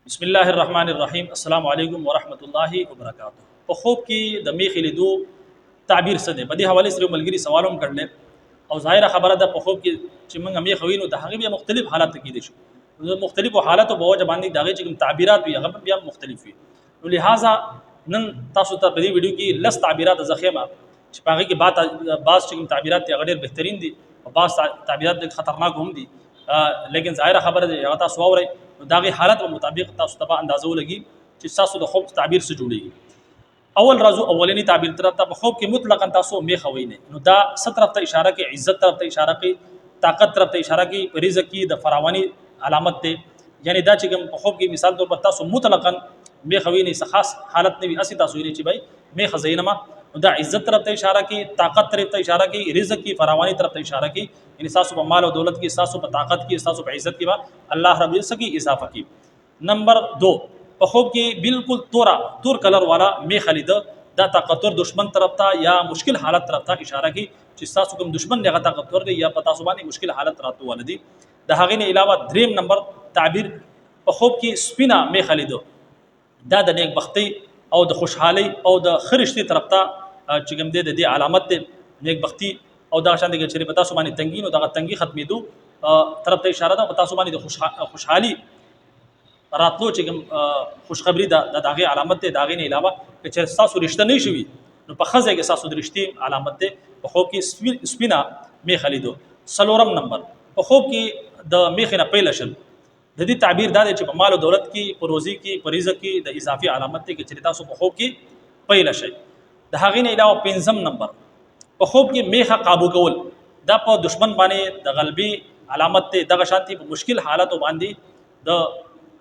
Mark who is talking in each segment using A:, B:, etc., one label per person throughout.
A: बिस्मिल्लाहिर्रहमानिर्रहीम अस्सलाम वालेकुम वरहमतुल्लाहि वबरकातुहू। په خوب کې د میخې لیدو تعبیر څه دی؟ په دې حواله سره ملګری سوالوم کړل او ظاهره خبره ده په خوب کې چې موږ میخ وینو د هغه بیا مختلف حالات کې دي شو د مختلفو حالاتو په وجه باندې دغه چې کوم تعبیرات وي هغه بیا مختلف وي. نو لہذا نن تاسو ته په دې ویډیو کې لس تعبیرات ځخېما چې په هغه کې بعض چې کوم تعبیرات هغه ډېر بهترین دي او بعض تعبیرات ډېر خطرناک هم دي، لیکن ظاهره خبره ده هغه تاسو واورئ نو دغه حالت په مطابق تاسو ته اندازو لګي چې تاسو د خوب تعبیر څه جوړیږي. اول راځو اولنی تعبیر طرف ته. په خوب کې مطلقاً تاسو میخ وینئ نو دا ست طرف ته اشاره کوي، عزت طرف ته اشاره کوي، طاقت طرف ته اشاره کوي، په رزق کې د فراوانی علامت ده. یعنی دا چې کوم په خوب کې مثال طور پر تاسو مطلقاً میخ وینئ څه خاص حالت نه وي، اسی تاسو وینئ چې بھائی میخ زینما دا عزت طرف ته اشاره کوي، طاقت طرف ته اشاره کوي، رزق کی فراوانی طرف ته اشاره کوي. یعنی تاسو په مال او دولت کې، تاسو په طاقت کې، تاسو په عزت کې با الله رب العزت کی اضافه کوي. نمبر 2، په خوب کې بالکل تور کلر والا میخ لید دا طاقتور دشمن طرف ته یا مشکل حالت طرف ته اشاره کوي چې تاسو کوم دشمن نه طاقتور دی یا په تاسو باندې مشکل حالت راتو ولدي. د هغې نه علاوه دریم نمبر تعبیر په خوب کې سپینا میخ لید دا د نیک بختی او د خوشحالي او د خرشتي طرف ته چې کوم دی د دې علامت دی نیک بختی او دا شان دي چې په تاسو باندې تنګین او دغه تنګي ختمېدو طرف ته اشاره ده. په تاسو باندې د خوشحالي راتلو چې کوم خوشخبری د دغه علامت دی. دغه نه علاوه چې تاسو رشتہ نه شوي نو په خزه کې تاسو د رشتې علامت دی. په خوب کې سپینا میخ لیدو. څلورم نمبر، په خوب کې د میخ نه پیل شل د دې تعبیر دا دی چې په مال او دولت کې، په روزي کې، په رزق کې د اضافي علامت دی چې تاسو په خوب کې پیل شي. د هغې نه علاوه پنځم نمبر، په خوب کې میخه قابو کول دا په دشمن باندې د غلبي علامت دی. دغه شانتي په مشکل حالاتو باندې د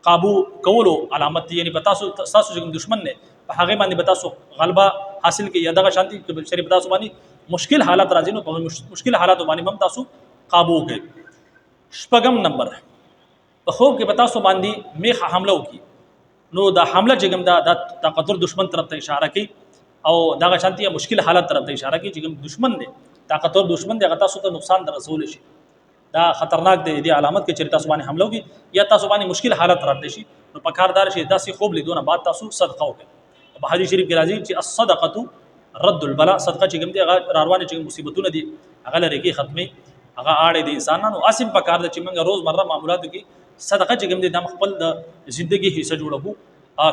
A: قابو کولو علامت دی. یعنی په تاسو چې دشمن نه په هغه باندې به تاسو غلبه حاصل کې یا دغه شانتي شریف تاسو باندې مشکل حالات راځي نو په مشکل حالاتو باندې هم تاسو قابو کوي. شپږم نمبر، په خوب کې به تاسو باندې میخه حمله وکړي نو دا حمله چې کوم دا طاقتور دشمن طرف ته اشاره کوي او دغه شانتي مشکل حالت طرف ته اشاره کوي چې کوم دشمن دی طاقتور دشمن دی هغه تاسو ته نقصان در رسول شي. دا خطرناک دی. دی علامت کې چې تاسو باندې حمله وکړي یا تاسو باندې مشکل حالت راځي شي نو په کاردار شي داسې خوب لیدونه بعد تاسو صدقه وکړئ. په حدیث شریف کې راځي چې الصدقه رد البلاء، صدقه چې کوم دی هغه روانه چې مصیبتونه دي هغه لري کې ختمي هغه اړې دي انسانانو اسیم په کار د چې موږ روزمره معاملاتو کې صدقه چې کوم دی د خپل د ژوندۍ حصہ جوړو.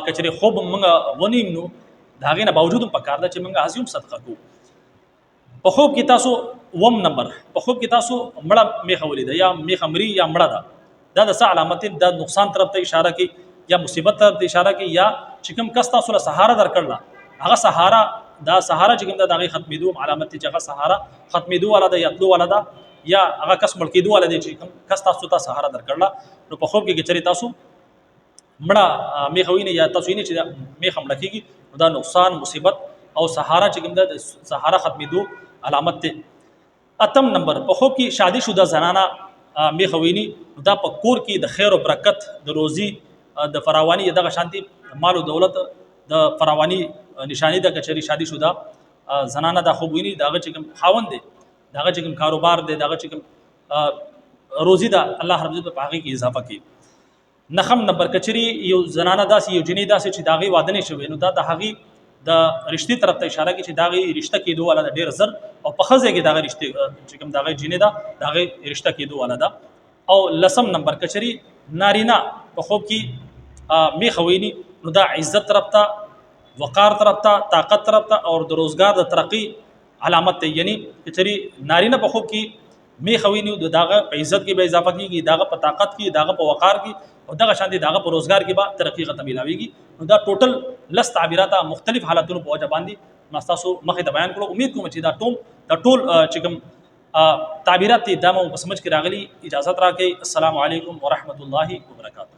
A: کچره خوب موږ ونیم نو داغه نه باوجود په کار د چې موږ ازوم صدقه کو. په خوب کې تاسو وم نمبر، په خوب کې تاسو مړه میخ ولید یا میخ مری یا مړه دا د څه علامت د نقصان طرف ته اشاره کوي یا مصیبت طرف ته اشاره کوي یا چې کوم کس تاسو له سهارا درکړل هغه سهارا دا سهارا چې کوم دغه ختمېدو علامت چې هغه سهارا ختمېدو ولا دا یتلو ولا دا یا هغه کس مړ کېدو ولا دی چې کوم کس تاسو ته سهارا درکړل نو په خوب کې چې تاسو مړه میخ وینئ یا تاسو وینئ چې میخ مړه کېږي دا نقصان مصیبت او سهارا چې کوم د سهارا ختمېدو علامت ته. اتم نمبر، په خوب کې شادي شوده زنانه میخ ویني دا په کور کې د خیر او برکت، د روزي، د فراوانی دغه شانتي مال او دولت د فراوانی نشانی د کچري شادي شوده زنانه دا خوب ویني دغه چې کوم خاوند دی دغه چې کوم کاروبار دی دغه چې کوم روزي دا الله رب عزت په هغه کې اضافه کوي. نخم نمبر، کچري یو زنانه داسې یو جنې داسې چې داغي واده نه شوی نو دا د هغې د رشتې طرف ته اشاره کوي چې داغي رشتہ کېدو والا د ډېر زر او په ښځه کې دغه رشتې چې کوم دغه جنې ده دغه رشتہ کېدو والا ده. او لسم نمبر، کچري نارینه په خوب کې میخ ویني نو دا عزت طرف ته، وقار طرف ته، طاقت طرف ته او د روزګار د ترقی علامت ته. یعنی کچري نارینه په خوب کې میخ ویني د دغه په عزت کې به اضافه کیږي، دغه په طاقت کې، دغه په وقار کې او دغه شان دي دغه په روزګار کې به ترقی غته ملاويږي. نو دا ټوټل لس تعبیرات مختلف حالاتونو په وجه باندې تاسو مخې ته بیان کړو. امید کوم چې دا ټول چې کوم تعبیرات دي دا مو په سمجھ کې راغلي. اجازه راکړئ. السلام علیکم ورحمت الله وبرکاته.